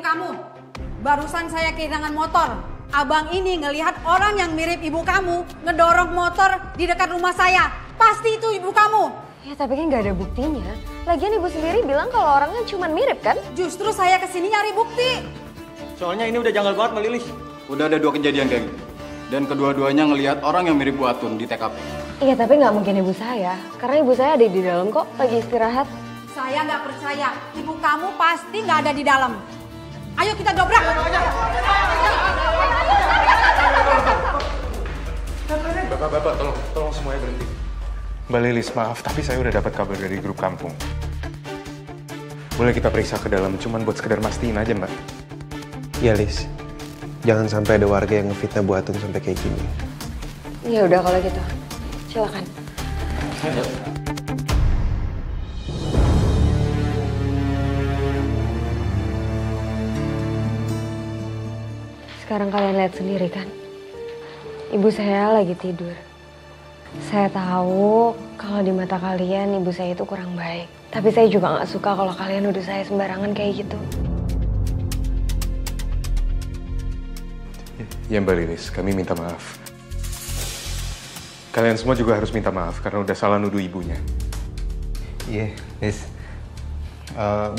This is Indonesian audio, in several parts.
kamu. Barusan saya kehilangan motor. Abang ini ngelihat orang yang mirip ibu kamu ngedorong motor di dekat rumah saya. Pasti itu ibu kamu. Ya tapi kan nggak ada buktinya. Lagian ibu sendiri bilang kalau orangnya cuma mirip kan? Justru saya kesini nyari bukti. Soalnya ini udah janggal banget Mbak Lilis. Udah ada 2 kejadian kayak gitu. Dan kedua-duanya ngelihat orang yang mirip Bu Atun di TKP. Iya tapi nggak mungkin ibu saya. Karena ibu saya ada di dalam kok lagi istirahat. Saya nggak percaya. Ibu kamu pasti nggak ada di dalam. Ayo kita dobrak. Bapak, tolong semuanya berhenti. Mbak Lilis, maaf, tapi saya udah dapat kabar dari grup kampung. Boleh kita periksa ke dalam, cuman buat sekedar mastiin aja, Mbak. Ya, Lis. Jangan sampai ada warga yang ngefitnah Bu Atun sampai kayak gini. Ya udah kalau gitu. Silakan. Ayo. Sekarang kalian lihat sendiri kan. Ibu saya lagi tidur. Saya tahu kalau di mata kalian ibu saya itu kurang baik. Tapi saya juga nggak suka kalau kalian nuduh saya sembarangan kayak gitu. Ya Mbak Lilis, kami minta maaf. Kalian semua juga harus minta maaf karena udah salah nuduh ibunya. Iya, Liz.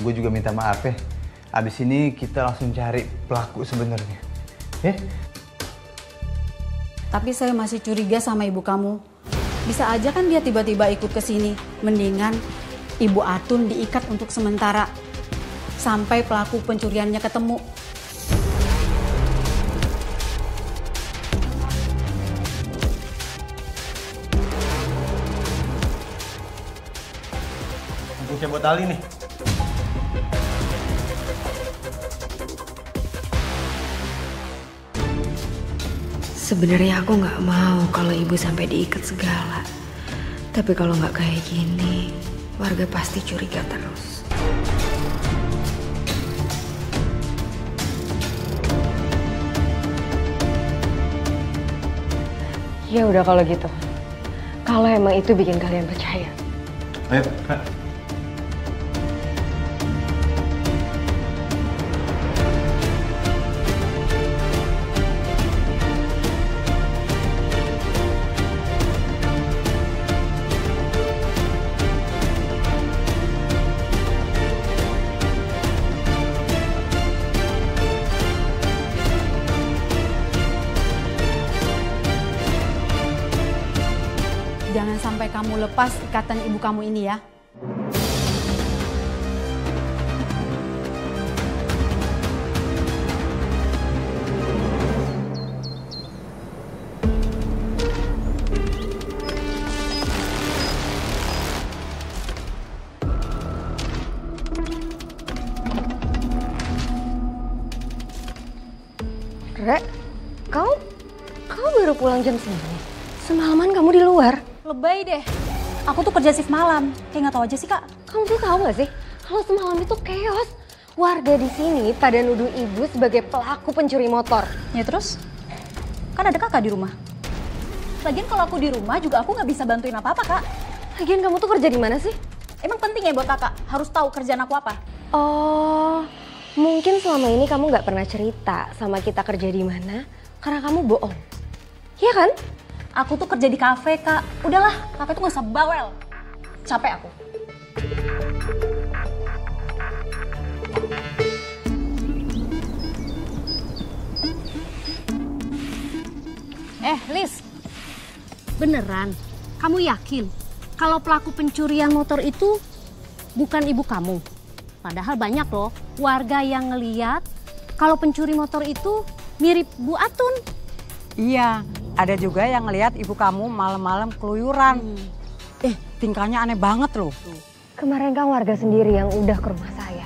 Gue juga minta maaf ya. Abis ini kita langsung cari pelaku sebenarnya. Ya? Tapi saya masih curiga sama ibu kamu. Bisa aja kan dia tiba-tiba ikut ke sini. Mendingan Ibu Atun diikat untuk sementara. Sampai pelaku pencuriannya ketemu. Bukan buat tali nih. Sebenarnya aku nggak mau kalau ibu sampai diikat segala. Tapi kalau nggak kayak gini, warga pasti curiga terus. Ya udah kalau gitu. Kalau emang itu bikin kalian percaya. Ayo, Kak. Jangan sampai kamu lepas ikatan ibu kamu ini ya. Rek, kamu baru pulang jam 9. Semalaman kamu di luar. Lebay deh. Aku tuh kerja shift malam. Kayak nggak tahu aja sih, Kak. Kamu tuh tahu nggak sih? Kalau semalam itu chaos. Warga di sini pada nuduh ibu sebagai pelaku pencuri motor. Ya terus? Kan ada kakak di rumah. Lagian kalau aku di rumah juga aku nggak bisa bantuin apa-apa, Kak. Lagian kamu tuh kerja di mana sih? Emang penting ya buat kakak? Harus tahu kerjaan aku apa? Oh, mungkin selama ini kamu nggak pernah cerita sama kita kerja di mana karena kamu bohong. Iya kan? Aku tuh kerja di kafe, Kak. Udahlah, kakak tuh nggak usah bawel. Capek aku. Liz, beneran? Kamu yakin kalau pelaku pencurian motor itu bukan ibu kamu? Padahal banyak loh warga yang ngeliat kalau pencuri motor itu mirip Bu Atun. Iya, ada juga yang ngelihat ibu kamu malam-malam keluyuran. Tingkahnya aneh banget loh. Kemarin kan warga sendiri yang udah ke rumah saya.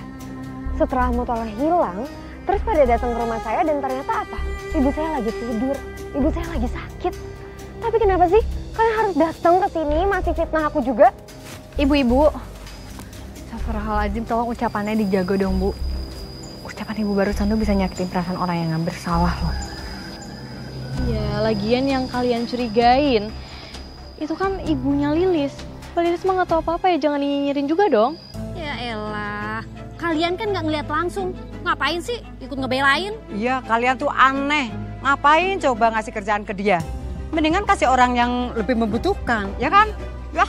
Setelah motornya hilang, terus pada datang ke rumah saya dan ternyata apa? Ibu saya lagi tidur, ibu saya lagi sakit. Tapi kenapa sih kalian harus datang ke sini masih fitnah aku juga? Ibu-ibu, astagfirullahaladzim, tolong ucapannya dijaga dong, Bu. Ucapan ibu barusan tuh bisa nyakitin perasaan orang yang nggak bersalah loh. Ya, lagian yang kalian curigain itu kan ibunya Lilis. Mbak Lilis mah nggak tahu apa-apa ya, jangan nyinyirin juga dong. Ya elah, kalian kan nggak ngeliat langsung. Ngapain sih ikut ngebelain? Iya, kalian tuh aneh. Ngapain coba ngasih kerjaan ke dia? Mendingan kasih orang yang lebih membutuhkan, ya kan? Ya.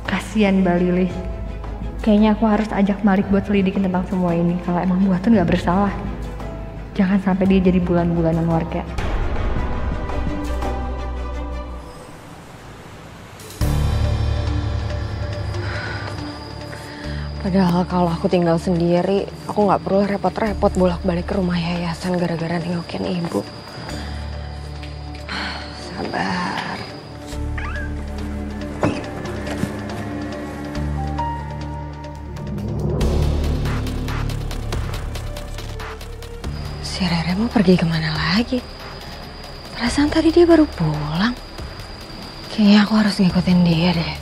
Kasian Mbak Lilis. Kayaknya aku harus ajak Malik buat selidikin tentang semua ini. Kalau emang Bu Atun nggak bersalah, jangan sampai dia jadi bulan-bulanan warga. Padahal kalau aku tinggal sendiri, aku nggak perlu repot-repot bolak-balik ke rumah yayasan gara-gara nengokin ibu. Sabar. Si Rere mau pergi kemana lagi? Perasaan tadi dia baru pulang. Kayaknya aku harus ngikutin dia deh.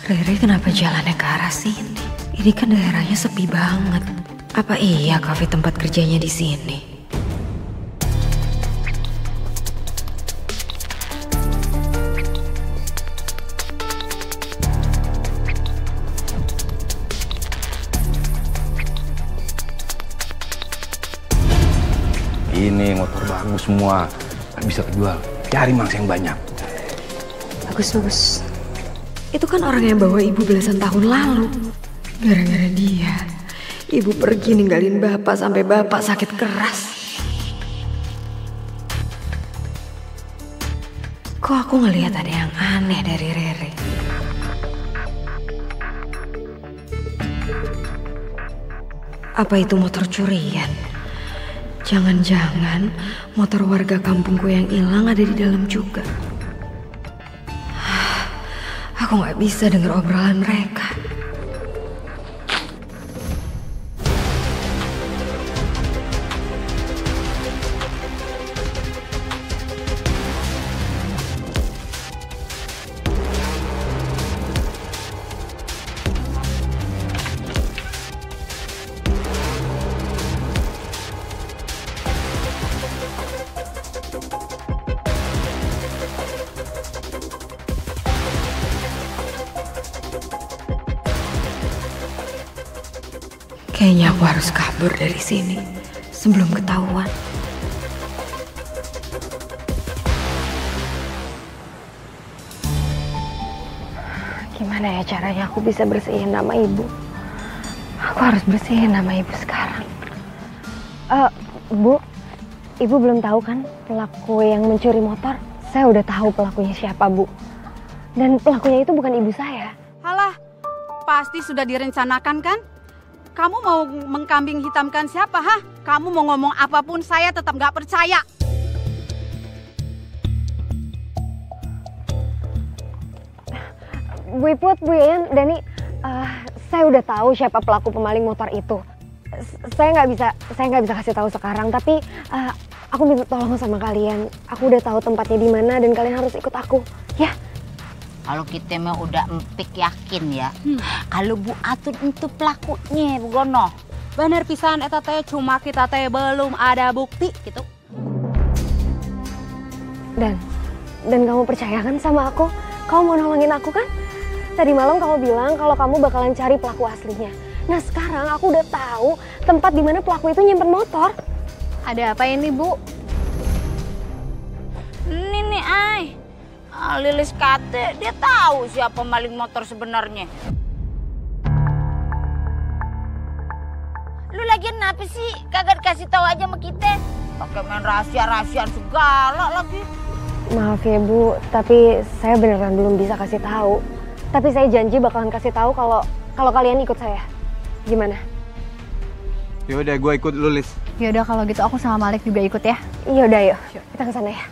Riri kenapa jalannya ke arah sini? Ini kan daerahnya sepi banget. Apa iya kafe tempat kerjanya di sini? Ini motor bagus semua, kan bisa kejual. Cari mangsa yang banyak. Bagus. Itu kan orang yang bawa ibu belasan tahun lalu. Gara-gara dia, ibu pergi ninggalin bapak sampai bapak sakit keras. Kok aku ngelihat ada yang aneh dari Rere? Apa itu motor curian? Jangan-jangan motor warga kampungku yang hilang ada di dalam juga. Aku nggak bisa dengar obrolan mereka. Kayaknya aku harus kabur dari sini sebelum ketahuan. Gimana ya caranya aku bisa bersihin nama ibu? Aku harus bersihin nama ibu sekarang. Bu, ibu belum tahu kan pelaku yang mencuri motor? Saya udah tahu pelakunya siapa, Bu. Dan pelakunya itu bukan ibu saya. Halah, pasti sudah direncanakan kan? Kamu mau mengkambing hitamkan siapa, ha? Kamu mau ngomong apapun saya tetap gak percaya. Bu Iput, Bu Yayan, Dani, saya udah tahu siapa pelaku pemaling motor itu. Saya nggak bisa kasih tahu sekarang, tapi aku minta tolong sama kalian. Aku udah tahu tempatnya di mana dan kalian harus ikut aku, ya. Kalau kita mah udah empik yakin ya. Kalau Bu Atun itu pelakunya, Bu Gono. Bener pisan eta teh, cuma kita teh belum ada bukti gitu. Dan kamu percaya kan sama aku? Kamu mau nolongin aku kan? Tadi malam kamu bilang kalau kamu bakalan cari pelaku aslinya. Nah sekarang aku udah tahu tempat di mana pelaku itu nyimpen motor. Ada apa ini, Bu? Ini nih, ay. Lilis kate, dia tahu siapa maling motor sebenarnya. Lu lagian kenapa sih? Kagak dikasih tahu aja sama kita. Pakai main rahasia-rahasiaan segala lagi. Maaf ya Bu, tapi saya beneran belum bisa kasih tahu. Tapi saya janji bakalan kasih tahu kalau kalian ikut saya. Gimana? Yaudah, gue ikut lu, Lis. Yaudah kalau gitu aku sama Malik juga ikut ya. Iya udah yuk, kita ke sana ya.